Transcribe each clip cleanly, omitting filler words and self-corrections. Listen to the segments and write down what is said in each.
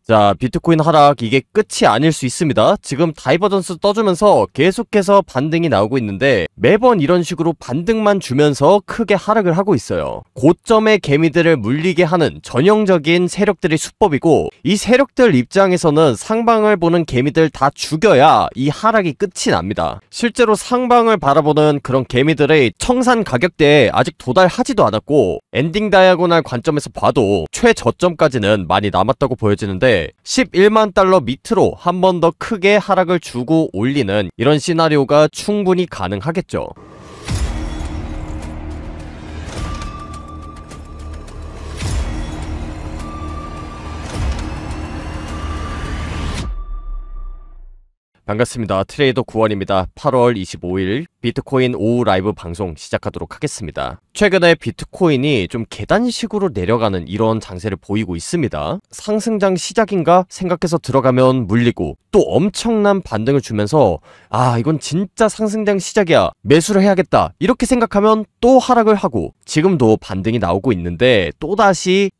자, 비트코인 하락 이게 끝이 아닐 수 있습니다. 지금 다이버전스 떠주면서 계속해서 반등이 나오고 있는데 매번 이런 식으로 반등만 주면서 크게 하락을 하고 있어요. 고점의 개미들을 물리게 하는 전형적인 세력들의 수법이고, 이 세력들 입장에서는 상방을 보는 개미들 다 죽여야 이 하락이 끝이 납니다. 실제로 상방을 바라보는 그런 개미들의 청산 가격대에 아직 도달하지도 않았고, 엔딩 다이아고날 관점에서 봐도 최저점까지는 많이 남았다고 보여지는데 11만 달러 밑으로 한 번 더 크게 하락을 주고 올리는 이런 시나리오가 충분히 가능하겠죠. 반갑습니다. 트레이더 구원입니다. 8월 25일 비트코인 오후 라이브 방송 시작하도록 하겠습니다. 최근에 비트코인이 좀 계단식으로 내려가는 이런 장세를 보이고 있습니다. 상승장 시작인가 생각해서 들어가면 물리고 또 엄청난 반등을 주면서 이건 진짜 상승장 시작이야, 매수를 해야겠다 이렇게 생각하면 또 하락을 하고, 지금도 반등이 나오고 있는데 또다시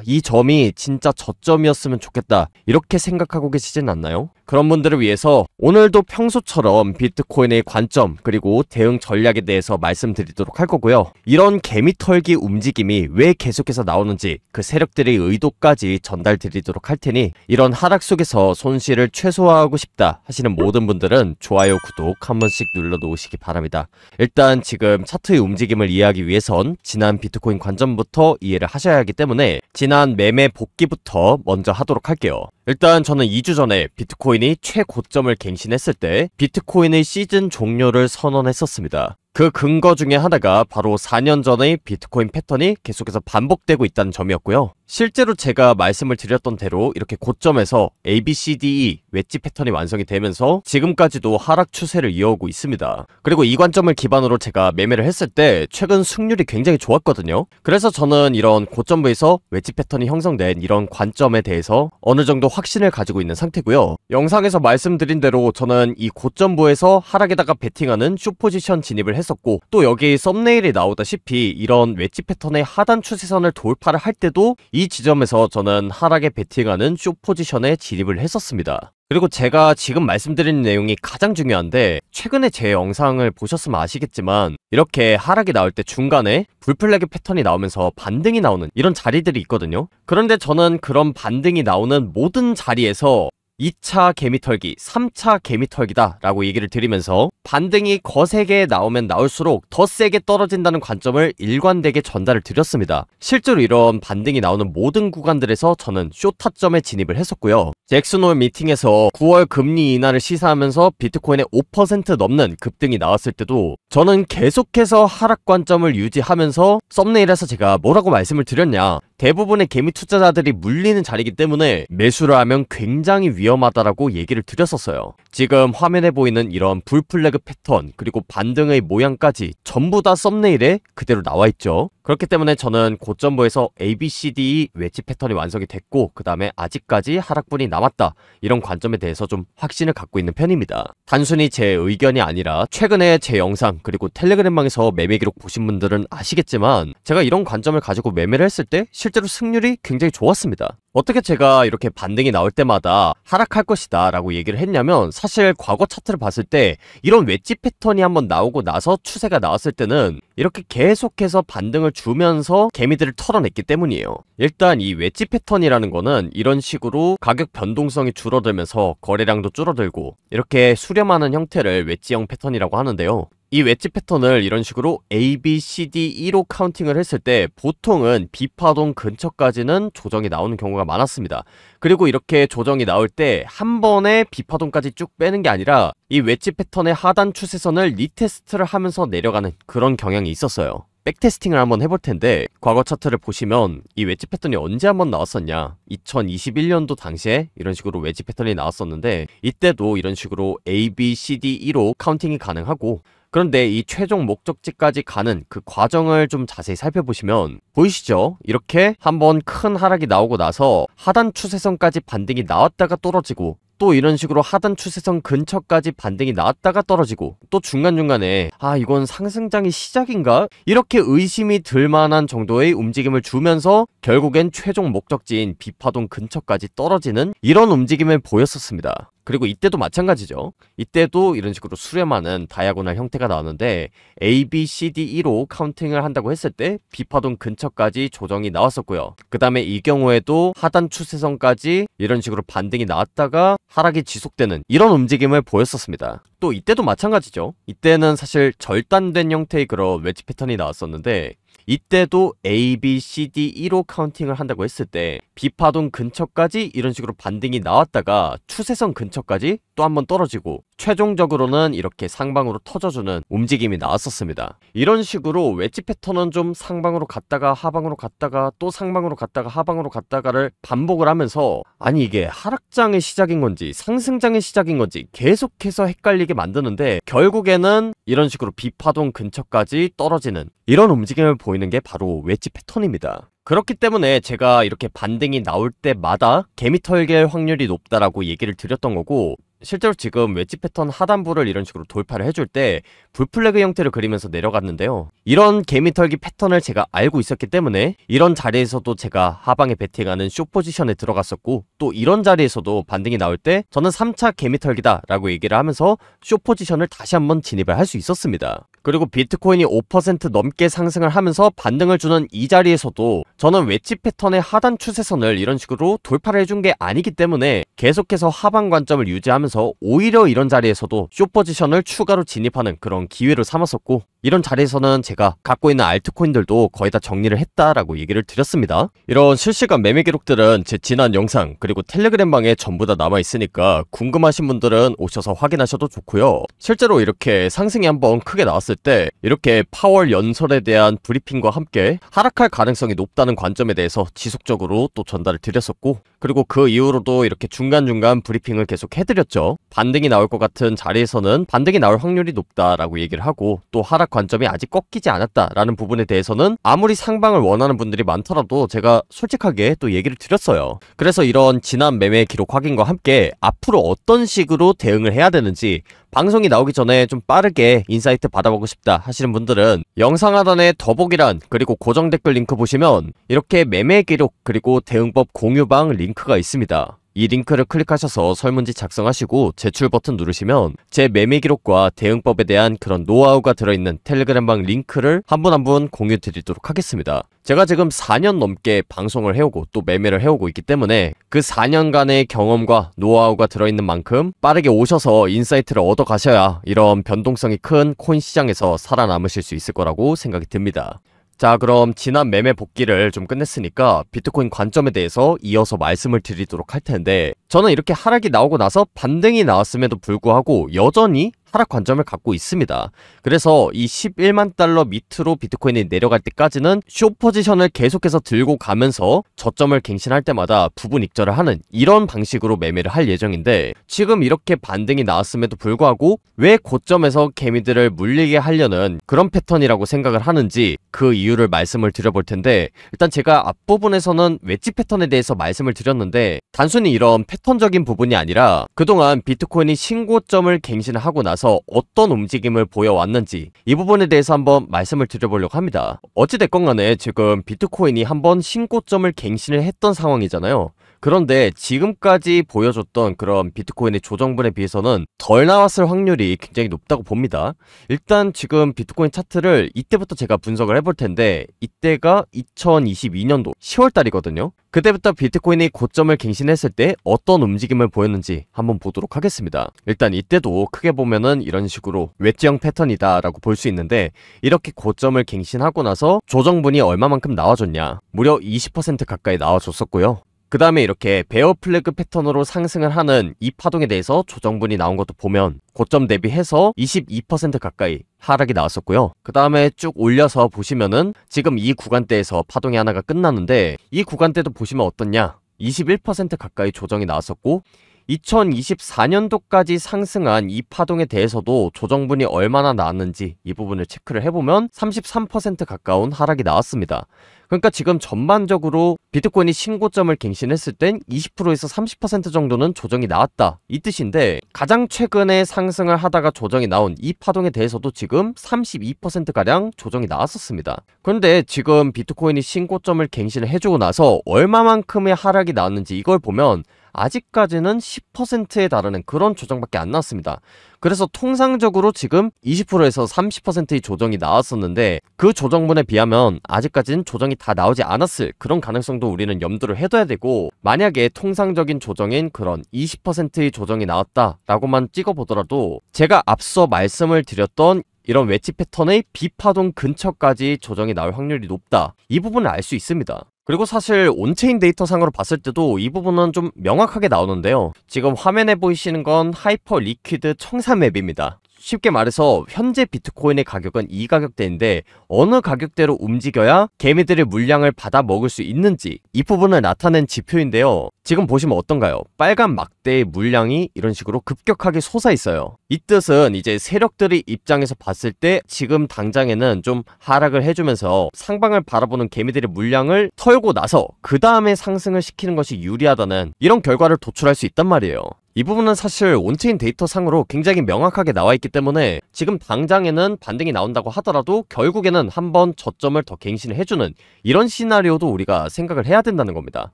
이 점이 진짜 저점이었으면 좋겠다 이렇게 생각하고 계시진 않나요? 그런 분들을 위해서 오늘도 평소처럼 비트코인의 관점 그리고 대응 전략에 대해서 말씀드리도록 할 거고요. 이런 개미털기 움직임이 왜 계속해서 나오는지 그 세력들의 의도까지 전달드리도록 할 테니, 이런 하락 속에서 손실을 최소화하고 싶다 하시는 모든 분들은 좋아요, 구독 한 번씩 눌러놓으시기 바랍니다. 일단 지금 차트의 움직임을 이해하기 위해선 지난 비트코인 관점부터 이해를 하셔야 하기 때문에 지난 매매 복귀부터 먼저 하도록 할게요. 일단 저는 2주 전에 비트코인이 최고점을 갱신했을 때 비트코인의 시즌 종료를 선언했었습니다. 그 근거 중에 하나가 바로 4년 전의 비트코인 패턴이 계속해서 반복되고 있다는 점이었고요. 실제로 제가 말씀을 드렸던 대로 이렇게 고점에서 ABCDE 웨지 패턴이 완성이 되면서 지금까지도 하락 추세를 이어오고 있습니다. 그리고 이 관점을 기반으로 제가 매매를 했을 때 최근 승률이 굉장히 좋았거든요. 그래서 저는 이런 고점부에서 웨지 패턴이 형성된 이런 관점에 대해서 어느 정도 확신을 가지고 있는 상태고요. 영상에서 말씀드린 대로 저는 이 고점부에서 하락에다가 베팅하는 숏포지션 진입을 했었고, 또 여기 썸네일에 나오다시피 이런 웨지 패턴의 하단 추세선을 돌파를 할 때도 이 지점에서 저는 하락에 베팅하는 숏포지션에 진입을 했었습니다. 그리고 제가 지금 말씀드리는 내용이 가장 중요한데, 최근에 제 영상을 보셨으면 아시겠지만 이렇게 하락이 나올 때 중간에 불플래그 패턴이 나오면서 반등이 나오는 이런 자리들이 있거든요. 그런데 저는 그런 반등이 나오는 모든 자리에서 2차 개미털기, 3차 개미털기다 라고 얘기를 드리면서 반등이 거세게 나오면 나올수록 더 세게 떨어진다는 관점을 일관되게 전달을 드렸습니다. 실제로 이런 반등이 나오는 모든 구간들에서 저는 숏타점에 진입을 했었고요. 잭슨홀 미팅에서 9월 금리 인하를 시사하면서 비트코인의 5% 넘는 급등이 나왔을 때도 저는 계속해서 하락 관점을 유지하면서 썸네일에서 제가 뭐라고 말씀을 드렸냐, 대부분의 개미 투자자들이 물리는 자리이기 때문에 매수를 하면 굉장히 위험하다라고 얘기를 드렸었어요. 지금 화면에 보이는 이런 불플래그 패턴 그리고 반등의 모양까지 전부 다 썸네일에 그대로 나와있죠. 그렇기 때문에 저는 고점부에서 ABCDE 웨지 패턴이 완성이 됐고 그 다음에 아직까지 하락분이 남았다, 이런 관점에 대해서 좀 확신을 갖고 있는 편입니다. 단순히 제 의견이 아니라 최근에 제 영상 그리고 텔레그램방에서 매매 기록 보신 분들은 아시겠지만 제가 이런 관점을 가지고 매매를 했을 때 실제로 승률이 굉장히 좋았습니다. 어떻게 제가 이렇게 반등이 나올 때마다 하락할 것이다 라고 얘기를 했냐면, 사실 과거 차트를 봤을 때 이런 웨지 패턴이 한번 나오고 나서 추세가 나왔을 때는 이렇게 계속해서 반등을 주면서 개미들을 털어냈기 때문이에요. 일단 이 웨지 패턴이라는 거는 이런 식으로 가격 변동성이 줄어들면서 거래량도 줄어들고 이렇게 수렴하는 형태를 웨지형 패턴이라고 하는데요. 이 웨지 패턴을 이런 식으로 A, B, C, D, E로 카운팅을 했을 때 보통은 B파동 근처까지는 조정이 나오는 경우가 많았습니다. 그리고 이렇게 조정이 나올 때 한 번에 B파동까지 쭉 빼는 게 아니라 이 웨지 패턴의 하단 추세선을 리테스트를 하면서 내려가는 그런 경향이 있었어요. 백테스팅을 한번 해볼 텐데, 과거 차트를 보시면 이 웨지 패턴이 언제 한번 나왔었냐, 2021년도 당시에 이런 식으로 웨지 패턴이 나왔었는데 이때도 이런 식으로 A, B, C, D, E로 카운팅이 가능하고, 그런데 이 최종 목적지까지 가는 그 과정을 좀 자세히 살펴보시면 보이시죠? 이렇게 한번 큰 하락이 나오고 나서 하단 추세선까지 반등이 나왔다가 떨어지고 또 이런 식으로 하단 추세선 근처까지 반등이 나왔다가 떨어지고 또 중간중간에 이건 상승장의 시작인가? 이렇게 의심이 들만한 정도의 움직임을 주면서 결국엔 최종 목적지인 B파동 근처까지 떨어지는 이런 움직임을 보였었습니다. 그리고 이때도 마찬가지죠. 이때도 이런 식으로 수렴하는 다이아고널 형태가 나왔는데 A, B, C, D, E로 카운팅을 한다고 했을 때 B파동 근처까지 조정이 나왔었고요. 그 다음에 이 경우에도 하단 추세선까지 이런 식으로 반등이 나왔다가 하락이 지속되는 이런 움직임을 보였었습니다. 또 이때도 마찬가지죠. 이때는 사실 절단된 형태의 그런 웨지 패턴이 나왔었는데 이때도 A, B, C, D, E로 카운팅을 한다고 했을 때 B파동 근처까지 이런 식으로 반등이 나왔다가 추세선 근처까지 또 한번 떨어지고 최종적으로는 이렇게 상방으로 터져주는 움직임이 나왔었습니다. 이런 식으로 웨지 패턴은 좀 상방으로 갔다가 하방으로 갔다가 또 상방으로 갔다가 하방으로 갔다가를 반복을 하면서 아니 이게 하락장의 시작인 건지 상승장의 시작인 건지 계속해서 헷갈리게 만드는데 결국에는 이런 식으로 B파동 근처까지 떨어지는 이런 움직임을 보이는 게 바로 웨지 패턴입니다. 그렇기 때문에 제가 이렇게 반등이 나올 때마다 개미 털길 확률이 높다라고 얘기를 드렸던 거고 실제로 지금 웨지 패턴 하단부를 이런 식으로 돌파를 해줄 때 불플래그 형태를 그리면서 내려갔는데요. 이런 개미 털기 패턴을 제가 알고 있었기 때문에 이런 자리에서도 제가 하방에 베팅하는 숏 포지션에 들어갔었고 또 이런 자리에서도 반등이 나올 때 저는 3차 개미 털기다 라고 얘기를 하면서 숏 포지션을 다시 한번 진입을 할 수 있었습니다. 그리고 비트코인이 5% 넘게 상승을 하면서 반등을 주는 이 자리에서도 저는 웨지 패턴의 하단 추세선을 이런 식으로 돌파를 해준 게 아니기 때문에 계속해서 하방 관점을 유지하면서 오히려 이런 자리에서도 숏 포지션을 추가로 진입하는 그런 기회를 삼았었고 이런 자리에서는 제가 갖고 있는 알트코인들도 거의 다 정리를 했다라고 얘기를 드렸습니다. 이런 실시간 매매 기록들은 제 지난 영상 그리고 텔레그램방에 전부 다 남아있으니까 궁금하신 분들은 오셔서 확인하셔도 좋고요. 실제로 이렇게 상승이 한번 크게 나왔을 때 이렇게 파월 연설에 대한 브리핑과 함께 하락할 가능성이 높다는 관점에 대해서 지속적으로 또 전달을 드렸었고 그리고 그 이후로도 이렇게 중간중간 브리핑을 계속 해드렸죠. 반등이 나올 것 같은 자리에서는 반등이 나올 확률이 높다라고 얘기를 하고 또 하락 관점이 아직 꺾이지 않았다라는 부분에 대해서는 아무리 상방을 원하는 분들이 많더라도 제가 솔직하게 또 얘기를 드렸어요. 그래서 이런 지난 매매 기록 확인과 함께 앞으로 어떤 식으로 대응을 해야 되는지 방송이 나오기 전에 좀 빠르게 인사이트 받아보고 싶다 하시는 분들은 영상 하단에 더보기란 그리고 고정 댓글 링크 보시면 이렇게 매매 기록 그리고 대응법 공유방 링크가 있습니다. 이 링크를 클릭하셔서 설문지 작성하시고 제출 버튼 누르시면 제 매매 기록과 대응법에 대한 그런 노하우가 들어있는 텔레그램방 링크를 한 분 한 분 공유 드리도록 하겠습니다. 제가 지금 4년 넘게 방송을 해오고 또 매매를 해오고 있기 때문에 그 4년간의 경험과 노하우가 들어있는 만큼 빠르게 오셔서 인사이트를 얻어 가셔야 이런 변동성이 큰 코인 시장에서 살아남으실 수 있을 거라고 생각이 듭니다. 자, 그럼 지난 매매 복귀를 좀 끝냈으니까 비트코인 관점에 대해서 이어서 말씀을 드리도록 할 텐데 저는 이렇게 하락이 나오고 나서 반등이 나왔음에도 불구하고 여전히 하락 관점을 갖고 있습니다. 그래서 이 11만 달러 밑으로 비트코인이 내려갈 때까지는 숏 포지션을 계속해서 들고 가면서 저점을 갱신할 때마다 부분 익절을 하는 이런 방식으로 매매를 할 예정인데 지금 이렇게 반등이 나왔음에도 불구하고 왜 고점에서 개미들을 물리게 하려는 그런 패턴이라고 생각을 하는지 그 이유를 말씀을 드려볼 텐데 일단 제가 앞부분에서는 웨지 패턴에 대해서 말씀을 드렸는데 단순히 이런 패턴적인 부분이 아니라 그동안 비트코인이 신고점을 갱신하고 나서 어떤 움직임을 보여왔는지 이 부분에 대해서 한번 말씀을 드려보려고 합니다. 어찌됐건 간에 지금 비트코인이 한번 신고점을 갱신을 했던 상황이잖아요. 그런데 지금까지 보여줬던 그런 비트코인의 조정분에 비해서는 덜 나왔을 확률이 굉장히 높다고 봅니다. 일단 지금 비트코인 차트를 이때부터 제가 분석을 해볼 텐데 이때가 2022년도 10월달이거든요. 그때부터 비트코인이 고점을 갱신했을 때 어떤 움직임을 보였는지 한번 보도록 하겠습니다. 일단 이때도 크게 보면은 이런 식으로 웨지형 패턴이다 라고 볼 수 있는데 이렇게 고점을 갱신하고 나서 조정분이 얼마만큼 나와줬냐, 무려 20% 가까이 나와줬었고요. 그 다음에 이렇게 베어 플래그 패턴으로 상승을 하는 이 파동에 대해서 조정분이 나온 것도 보면 고점 대비해서 22% 가까이 하락이 나왔었고요. 그 다음에 쭉 올려서 보시면은 지금 이 구간대에서 파동이 하나가 끝나는데 이 구간대도 보시면 어떻냐, 21% 가까이 조정이 나왔었고 2024년도까지 상승한 이 파동에 대해서도 조정분이 얼마나 나왔는지 이 부분을 체크를 해보면 33% 가까운 하락이 나왔습니다. 그러니까 지금 전반적으로 비트코인이 신고점을 갱신했을 땐 20%에서 30% 정도는 조정이 나왔다 이 뜻인데, 가장 최근에 상승을 하다가 조정이 나온 이 파동에 대해서도 지금 32%가량 조정이 나왔었습니다. 그런데 지금 비트코인이 신고점을 갱신을 해주고 나서 얼마만큼의 하락이 나왔는지 이걸 보면 아직까지는 10%에 달하는 그런 조정밖에 안 나왔습니다. 그래서 통상적으로 지금 20%에서 30%의 조정이 나왔었는데, 그 조정분에 비하면 아직까지는 조정이 다 나오지 않았을 그런 가능성도 우리는 염두를 해둬야 되고, 만약에 통상적인 조정인 그런 20%의 조정이 나왔다라고만 찍어보더라도 제가 앞서 말씀을 드렸던 이런 웨지 패턴의 비파동 근처까지 조정이 나올 확률이 높다, 이 부분을 알 수 있습니다. 그리고 사실 온체인 데이터 상으로 봤을 때도 이 부분은 좀 명확하게 나오는데요. 지금 화면에 보이시는 건 하이퍼 리퀴드 청산 맵입니다. 쉽게 말해서 현재 비트코인의 가격은 이 가격대인데 어느 가격대로 움직여야 개미들의 물량을 받아 먹을 수 있는지, 이 부분을 나타낸 지표인데요. 지금 보시면 어떤가요? 빨간 막대의 물량이 이런 식으로 급격하게 솟아 있어요. 이 뜻은 이제 세력들의 입장에서 봤을 때 지금 당장에는 좀 하락을 해주면서 상방을 바라보는 개미들의 물량을 털고 나서 그 다음에 상승을 시키는 것이 유리하다는 이런 결과를 도출할 수 있단 말이에요. 이 부분은 사실 온체인 데이터 상으로 굉장히 명확하게 나와 있기 때문에 지금 당장에는 반등이 나온다고 하더라도 결국에는 한번 저점을 더 갱신을 해주는 이런 시나리오도 우리가 생각을 해야 된다는 겁니다.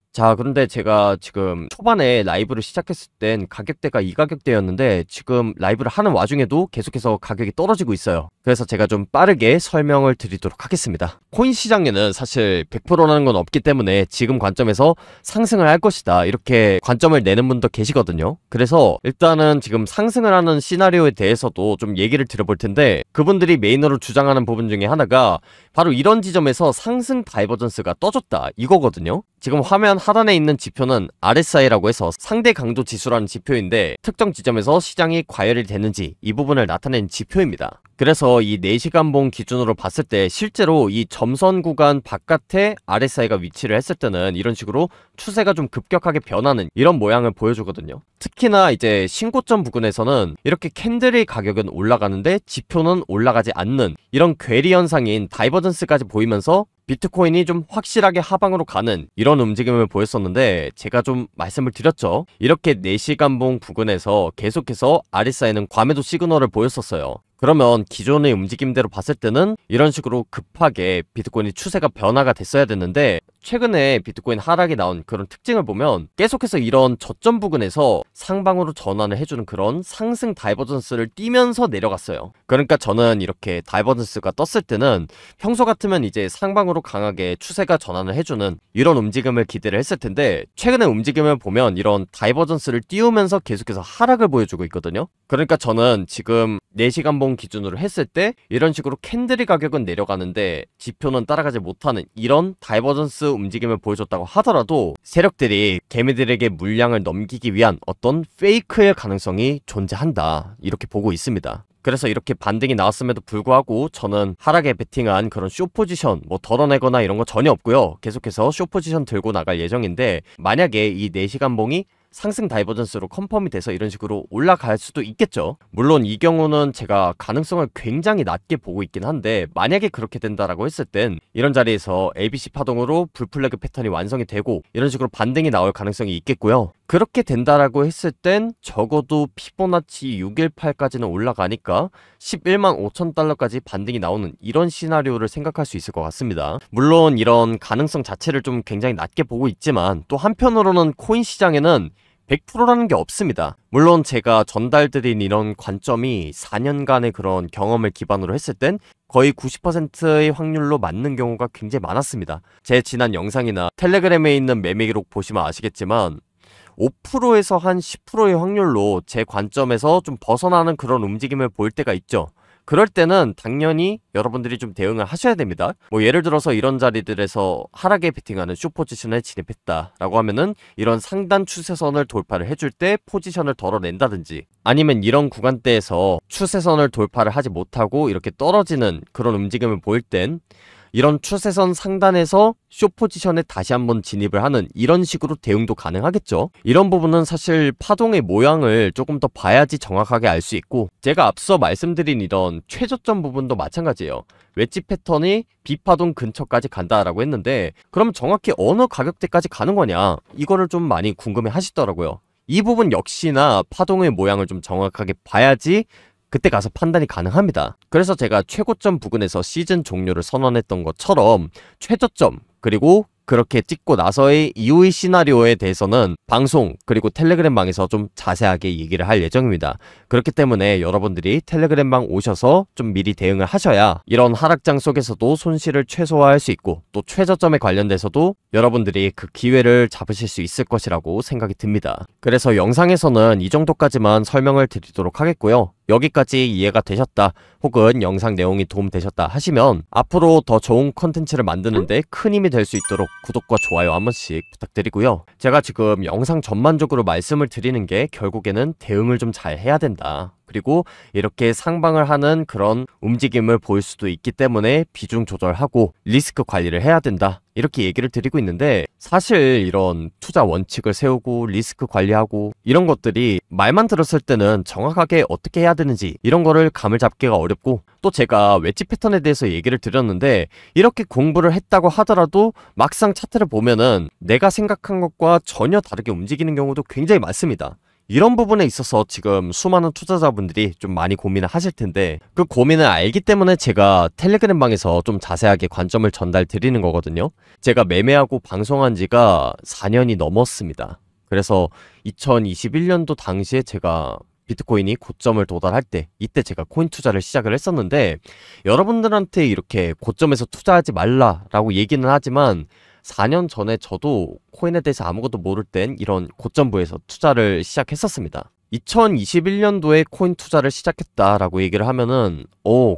자, 그런데 제가 지금 초반에 라이브를 시작했을 땐 가격대가 이 가격대였는데 지금 라이브를 하는 와중에도 계속해서 가격이 떨어지고 있어요. 그래서 제가 좀 빠르게 설명을 드리도록 하겠습니다. 코인 시장에는 사실 100%라는 건 없기 때문에 지금 관점에서 상승을 할 것이다, 이렇게 관점을 내는 분도 계시거든요. 그래서 일단은 지금 상승을 하는 시나리오에 대해서도 좀 얘기를 드려볼 텐데, 그분들이 메인으로 주장하는 부분 중에 하나가 바로 이런 지점에서 상승 다이버전스가 떠졌다, 이거거든요. 지금 화면 하단에 있는 지표는 RSI라고 해서 상대 강도 지수라는 지표인데, 특정 지점에서 시장이 과열이 되는지 이 부분을 나타낸 지표입니다. 그래서 이 4시간 봉 기준으로 봤을 때 실제로 이 점선 구간 바깥에 RSI가 위치를 했을 때는 이런 식으로 추세가 좀 급격하게 변하는 이런 모양을 보여주거든요. 특히나 이제 신고점 부근에서는 이렇게 캔들의 가격은 올라가는데 지표는 올라가지 않는 이런 괴리 현상인 다이버전스까지 보이면서 비트코인이 좀 확실하게 하방으로 가는 이런 움직임을 보였었는데, 제가 좀 말씀을 드렸죠. 이렇게 4시간 봉 부근에서 계속해서 RSI는 과매도 시그널을 보였었어요. 그러면 기존의 움직임대로 봤을 때는 이런 식으로 급하게 비트코인이 추세가 변화가 됐어야 됐는데, 최근에 비트코인 하락이 나온 그런 특징을 보면 계속해서 이런 저점 부근에서 상방으로 전환을 해주는 그런 상승 다이버전스를 띄면서 내려갔어요. 그러니까 저는 이렇게 다이버전스가 떴을 때는 평소 같으면 이제 상방으로 강하게 추세가 전환을 해주는 이런 움직임을 기대를 했을 텐데, 최근의 움직임을 보면 이런 다이버전스를 띄우면서 계속해서 하락을 보여주고 있거든요. 그러니까 저는 지금 4시간 봉 기준으로 했을 때 이런 식으로 캔들의 가격은 내려가는데 지표는 따라가지 못하는 이런 다이버전스 움직임을 보여줬다고 하더라도 세력들이 개미들에게 물량을 넘기기 위한 어떤 페이크의 가능성이 존재한다, 이렇게 보고 있습니다. 그래서 이렇게 반등이 나왔음에도 불구하고 저는 하락에 베팅한 그런 숏 포지션 뭐 덜어내거나 이런 거 전혀 없고요. 계속해서 숏 포지션 들고 나갈 예정인데, 만약에 이 4시간 봉이 상승 다이버전스로 컨펌이 돼서 이런 식으로 올라갈 수도 있겠죠. 물론 이 경우는 제가 가능성을 굉장히 낮게 보고 있긴 한데, 만약에 그렇게 된다라고 했을 땐 이런 자리에서 ABC 파동으로 불플래그 패턴이 완성이 되고 이런 식으로 반등이 나올 가능성이 있겠고요. 그렇게 된다라고 했을 땐 적어도 피보나치 618까지는 올라가니까 11만 5천 달러까지 반등이 나오는 이런 시나리오를 생각할 수 있을 것 같습니다. 물론 이런 가능성 자체를 좀 굉장히 낮게 보고 있지만, 또 한편으로는 코인 시장에는 100%라는 게 없습니다. 물론 제가 전달드린 이런 관점이 4년간의 그런 경험을 기반으로 했을 땐 거의 90%의 확률로 맞는 경우가 굉장히 많았습니다. 제 지난 영상이나 텔레그램에 있는 매매 기록 보시면 아시겠지만 5%에서 한 10%의 확률로 제 관점에서 좀 벗어나는 그런 움직임을 보일 때가 있죠. 그럴 때는 당연히 여러분들이 좀 대응을 하셔야 됩니다. 뭐 예를 들어서 이런 자리들에서 하락에 베팅하는 숏 포지션에 진입했다 라고 하면은 이런 상단 추세선을 돌파를 해줄 때 포지션을 덜어낸다든지, 아니면 이런 구간대에서 추세선을 돌파를 하지 못하고 이렇게 떨어지는 그런 움직임을 보일 땐 이런 추세선 상단에서 숏 포지션에 다시 한번 진입을 하는 이런 식으로 대응도 가능하겠죠. 이런 부분은 사실 파동의 모양을 조금 더 봐야지 정확하게 알 수 있고, 제가 앞서 말씀드린 이런 최저점 부분도 마찬가지예요. 웨지 패턴이 B파동 근처까지 간다라고 했는데, 그럼 정확히 어느 가격대까지 가는 거냐, 이거를 좀 많이 궁금해 하시더라고요. 이 부분 역시나 파동의 모양을 좀 정확하게 봐야지 그때 가서 판단이 가능합니다. 그래서 제가 최고점 부근에서 시즌 종료를 선언했던 것처럼 최저점, 그리고 그렇게 찍고 나서의 이후의 시나리오에 대해서는 방송 그리고 텔레그램방에서 좀 자세하게 얘기를 할 예정입니다. 그렇기 때문에 여러분들이 텔레그램방 오셔서 좀 미리 대응을 하셔야 이런 하락장 속에서도 손실을 최소화할 수 있고, 또 최저점에 관련돼서도 여러분들이 그 기회를 잡으실 수 있을 것이라고 생각이 듭니다. 그래서 영상에서는 이 정도까지만 설명을 드리도록 하겠고요. 여기까지 이해가 되셨다, 혹은 영상 내용이 도움되셨다 하시면 앞으로 더 좋은 컨텐츠를 만드는데 큰 힘이 될 수 있도록 구독과 좋아요 한 번씩 부탁드리고요. 제가 지금 영상 전반적으로 말씀을 드리는 게 결국에는 대응을 좀 잘 해야 된다, 그리고 이렇게 상방을 하는 그런 움직임을 보일 수도 있기 때문에 비중 조절하고 리스크 관리를 해야 된다, 이렇게 얘기를 드리고 있는데, 사실 이런 투자 원칙을 세우고 리스크 관리하고 이런 것들이 말만 들었을 때는 정확하게 어떻게 해야 되는지 이런 거를 감을 잡기가 어렵고, 또 제가 웨지 패턴에 대해서 얘기를 드렸는데, 이렇게 공부를 했다고 하더라도 막상 차트를 보면은 내가 생각한 것과 전혀 다르게 움직이는 경우도 굉장히 많습니다. 이런 부분에 있어서 지금 수많은 투자자분들이 좀 많이 고민을 하실 텐데, 그 고민을 알기 때문에 제가 텔레그램방에서 좀 자세하게 관점을 전달 드리는 거거든요. 제가 매매하고 방송한 지가 4년이 넘었습니다. 그래서 2021년도 당시에 제가 비트코인이 고점을 도달할 때, 이때 제가 코인 투자를 시작을 했었는데, 여러분들한테 이렇게 고점에서 투자하지 말라라고 얘기는 하지만 4년 전에 저도 코인에 대해서 아무것도 모를 땐 이런 고점부에서 투자를 시작했었습니다. 2021년도에 코인 투자를 시작했다라고 얘기를 하면은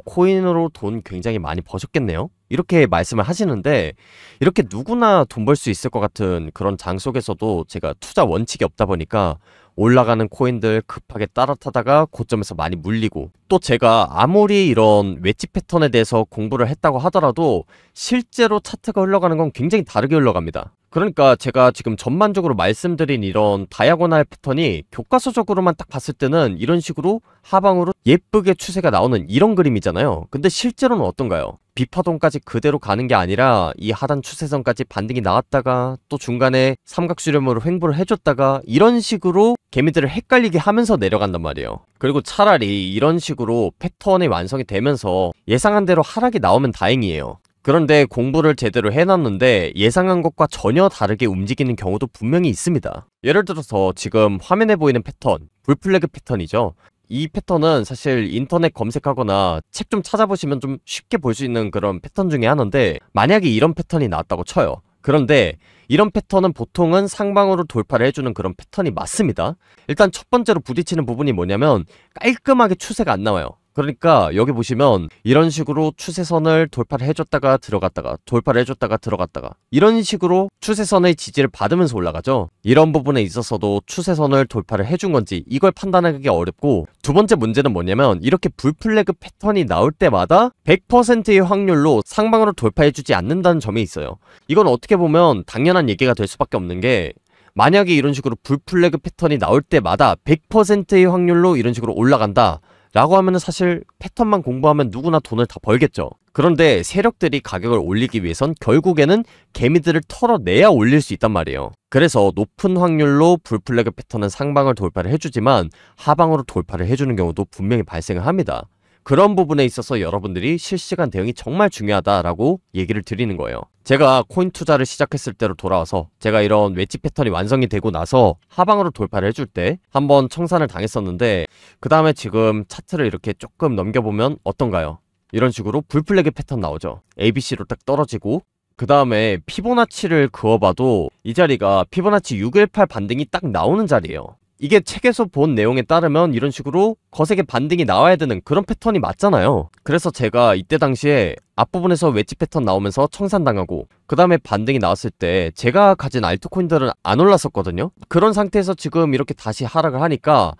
코인으로 돈 굉장히 많이 버셨겠네요? 이렇게 말씀을 하시는데, 이렇게 누구나 돈 벌 수 있을 것 같은 그런 장 속에서도 제가 투자 원칙이 없다 보니까 올라가는 코인들 급하게 따라타다가 고점에서 많이 물리고, 또 제가 아무리 이런 웨지 패턴에 대해서 공부를 했다고 하더라도 실제로 차트가 흘러가는 건 굉장히 다르게 흘러갑니다. 그러니까 제가 지금 전반적으로 말씀드린 이런 다이아고날 패턴이 교과서적으로만 딱 봤을 때는 이런 식으로 하방으로 예쁘게 추세가 나오는 이런 그림이잖아요. 근데 실제로는 어떤가요? B파동까지 그대로 가는 게 아니라 이 하단 추세선까지 반등이 나왔다가 또 중간에 삼각수렴으로 횡보를 해줬다가 이런 식으로 개미들을 헷갈리게 하면서 내려간단 말이에요. 그리고 차라리 이런 식으로 패턴이 완성이 되면서 예상한 대로 하락이 나오면 다행이에요. 그런데 공부를 제대로 해놨는데 예상한 것과 전혀 다르게 움직이는 경우도 분명히 있습니다. 예를 들어서 지금 화면에 보이는 패턴, 불플래그 패턴이죠. 이 패턴은 사실 인터넷 검색하거나 책 좀 찾아보시면 좀 쉽게 볼 수 있는 그런 패턴 중에 하나인데, 만약에 이런 패턴이 나왔다고 쳐요. 그런데 이런 패턴은 보통은 상방으로 돌파를 해주는 그런 패턴이 맞습니다. 일단 첫 번째로 부딪히는 부분이 뭐냐면 깔끔하게 추세가 안 나와요. 그러니까 여기 보시면 이런 식으로 추세선을 돌파를 해줬다가 들어갔다가 돌파를 해줬다가 들어갔다가 이런 식으로 추세선의 지지를 받으면서 올라가죠. 이런 부분에 있어서도 추세선을 돌파를 해준 건지 이걸 판단하기 어렵고, 두 번째 문제는 뭐냐면 이렇게 불플래그 패턴이 나올 때마다 100%의 확률로 상방으로 돌파해주지 않는다는 점이 있어요. 이건 어떻게 보면 당연한 얘기가 될 수밖에 없는 게, 만약에 이런 식으로 불플래그 패턴이 나올 때마다 100%의 확률로 이런 식으로 올라간다 라고 하면은 사실 패턴만 공부하면 누구나 돈을 다 벌겠죠. 그런데 세력들이 가격을 올리기 위해선 결국에는 개미들을 털어내야 올릴 수 있단 말이에요. 그래서 높은 확률로 불플래그 패턴은 상방을 돌파를 해주지만 하방으로 돌파를 해주는 경우도 분명히 발생을 합니다. 그런 부분에 있어서 여러분들이 실시간 대응이 정말 중요하다라고 얘기를 드리는 거예요. 제가 코인 투자를 시작했을 때로 돌아와서 제가 이런 웨지 패턴이 완성이 되고 나서 하방으로 돌파를 해줄 때 한번 청산을 당했었는데, 그 다음에 지금 차트를 이렇게 조금 넘겨보면 어떤가요? 이런 식으로 불플래그 패턴 나오죠. ABC로 딱 떨어지고, 그 다음에 피보나치를 그어봐도 이 자리가 피보나치 618 반등이 딱 나오는 자리예요. 이게 책에서 본 내용에 따르면 이런 식으로 거세게 반등이 나와야 되는 그런 패턴이 맞잖아요. 그래서 제가 이때 당시에 앞부분에서 웨지 패턴 나오면서 청산당하고, 그 다음에 반등이 나왔을 때 제가 가진 알트코인들은 안 올랐었거든요. 그런 상태에서 지금 이렇게 다시 하락을 하니까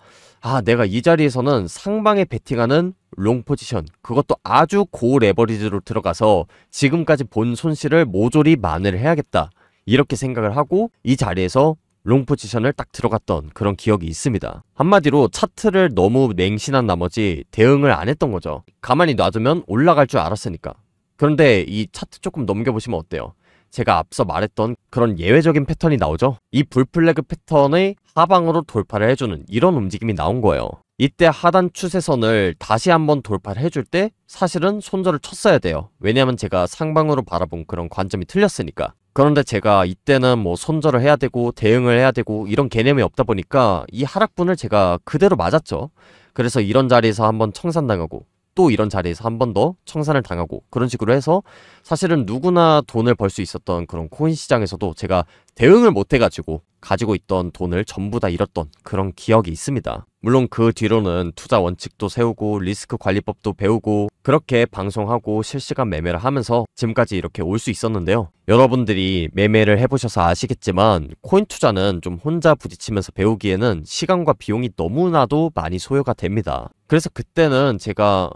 내가 이 자리에서는 상방에 베팅하는 롱 포지션, 그것도 아주 고 레버리지로 들어가서 지금까지 본 손실을 모조리 만회를 해야겠다, 이렇게 생각을 하고 이 자리에서 롱 포지션을 딱 들어갔던 그런 기억이 있습니다. 한마디로 차트를 너무 맹신한 나머지 대응을 안 했던 거죠. 가만히 놔두면 올라갈 줄 알았으니까. 그런데 이 차트 조금 넘겨보시면 어때요? 제가 앞서 말했던 그런 예외적인 패턴이 나오죠? 이 불플래그 패턴의 하방으로 돌파를 해주는 이런 움직임이 나온 거예요. 이때 하단 추세선을 다시 한번 돌파를 해줄 때 사실은 손절을 쳤어야 돼요. 왜냐면 제가 상방으로 바라본 그런 관점이 틀렸으니까. 그런데 제가 이때는 뭐 손절을 해야 되고 대응을 해야 되고 이런 개념이 없다 보니까 이 하락분을 제가 그대로 맞았죠. 그래서 이런 자리에서 한번 청산당하고 또 이런 자리에서 한 번 더 청산을 당하고 그런 식으로 해서 사실은 누구나 돈을 벌 수 있었던 그런 코인 시장에서도 제가 대응을 못 해가지고 가지고 있던 돈을 전부 다 잃었던 그런 기억이 있습니다. 물론 그 뒤로는 투자 원칙도 세우고 리스크 관리법도 배우고 그렇게 방송하고 실시간 매매를 하면서 지금까지 이렇게 올 수 있었는데요. 여러분들이 매매를 해보셔서 아시겠지만 코인 투자는 좀 혼자 부딪히면서 배우기에는 시간과 비용이 너무나도 많이 소요가 됩니다. 그래서 그때는 제가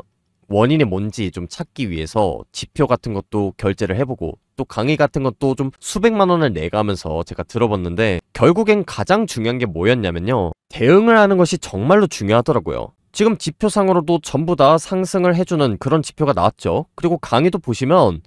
원인이 뭔지 좀 찾기 위해서 지표 같은 것도 결제를 해보고 또 강의 같은 것도 좀 수백만 원을 내가면서 제가 들어봤는데 결국엔 가장 중요한 게 뭐였냐면요, 대응을 하는 것이 정말로 중요하더라고요. 지금 지표상으로도 전부 다 상승을 해주는 그런 지표가 나왔죠. 그리고 강의도 보시면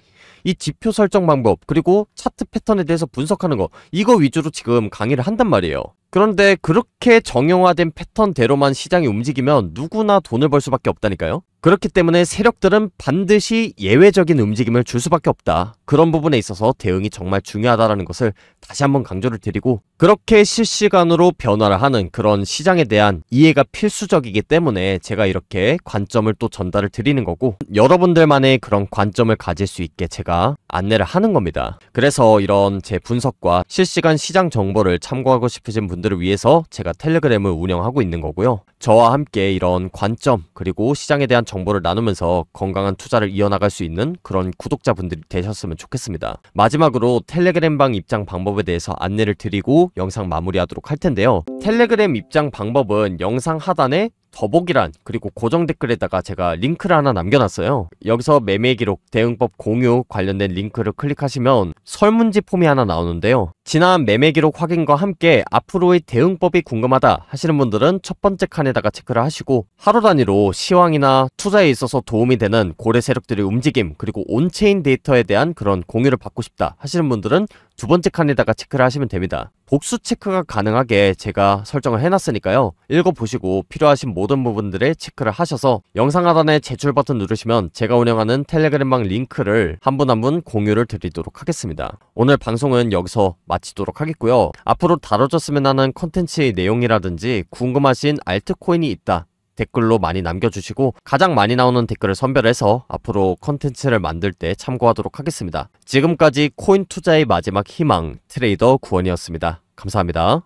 이 지표 설정 방법 그리고 차트 패턴에 대해서 분석하는 거, 이거 위주로 지금 강의를 한단 말이에요. 그런데 그렇게 정형화된 패턴대로만 시장이 움직이면 누구나 돈을 벌 수밖에 없다니까요. 그렇기 때문에 세력들은 반드시 예외적인 움직임을 줄 수밖에 없다. 그런 부분에 있어서 대응이 정말 중요하다는 것을 다시 한번 강조를 드리고, 그렇게 실시간으로 변화를 하는 그런 시장에 대한 이해가 필수적이기 때문에 제가 이렇게 관점을 또 전달을 드리는 거고, 여러분들만의 그런 관점을 가질 수 있게 제가 안내를 하는 겁니다. 그래서 이런 제 분석과 실시간 시장 정보를 참고하고 싶으신 분들을 위해서 제가 텔레그램을 운영하고 있는 거고요. 저와 함께 이런 관점 그리고 시장에 대한 정보를 나누면서 건강한 투자를 이어나갈 수 있는 그런 구독자분들이 되셨으면 좋겠습니다. 마지막으로 텔레그램방 입장 방법에 대해서 안내를 드리고 영상 마무리하도록 할 텐데요. 텔레그램 입장 방법은 영상 하단에 더보기란 그리고 고정 댓글에다가 제가 링크를 하나 남겨놨어요. 여기서 매매 기록, 대응법 공유 관련된 링크를 클릭하시면 설문지 폼이 하나 나오는데요. 지난 매매 기록 확인과 함께 앞으로의 대응법이 궁금하다 하시는 분들은 첫 번째 칸에다가 체크를 하시고, 하루 단위로 시황이나 투자에 있어서 도움이 되는 고래 세력들의 움직임 그리고 온체인 데이터에 대한 그런 공유를 받고 싶다 하시는 분들은 두 번째 칸에다가 체크를 하시면 됩니다. 복수 체크가 가능하게 제가 설정을 해놨으니까요. 읽어보시고 필요하신 모든 부분들에 체크를 하셔서 영상 하단에 제출 버튼 누르시면 제가 운영하는 텔레그램방 링크를 한 분 한 분 공유를 드리도록 하겠습니다. 오늘 방송은 여기서 마치도록 하겠고요. 앞으로 다뤄졌으면 하는 컨텐츠의 내용이라든지 궁금하신 알트코인이 있다 댓글로 많이 남겨주시고 가장 많이 나오는 댓글을 선별해서 앞으로 컨텐츠를 만들 때 참고하도록 하겠습니다. 지금까지 코인 투자의 마지막 희망 트레이더 구원이었습니다. 감사합니다.